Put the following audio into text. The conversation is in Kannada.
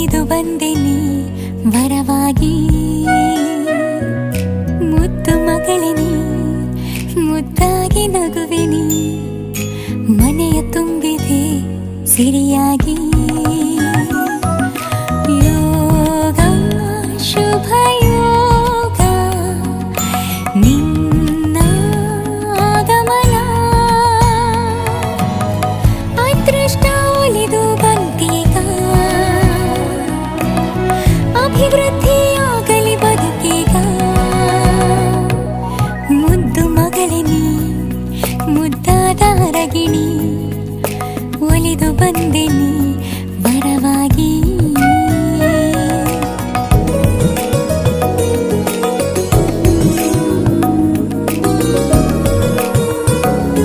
ಒಲಿದು ಬಂದೆನಿ ವರವಾಗಿ. ಮುದ್ದು ಮಗಳಿನಿ, ಮುದ್ದಾಗಿ ನಗುವೆನಿ, ಮನೆಯ ತುಂಬಿದೆ ಸಿರಿಯಾಗಿ. ಯೋಗ ಶುಭ ಯೋಗ ನಿನ್ನ ಆಗಮನ, ಅದೃಷ್ಟ ಒಲಿದು ಬಂದೀಗ, ಅಭಿವೃದ್ಧಿಯಾಗಲಿ ಬದುಕೀಗ. ಮುದ್ದು ಮಗಳಿನಿ, ಮುದ್ದಾದ ಅರಗಿಣಿ, ಒಲಿದು ಬಂದೆನಿ ವರವಾಗಿ.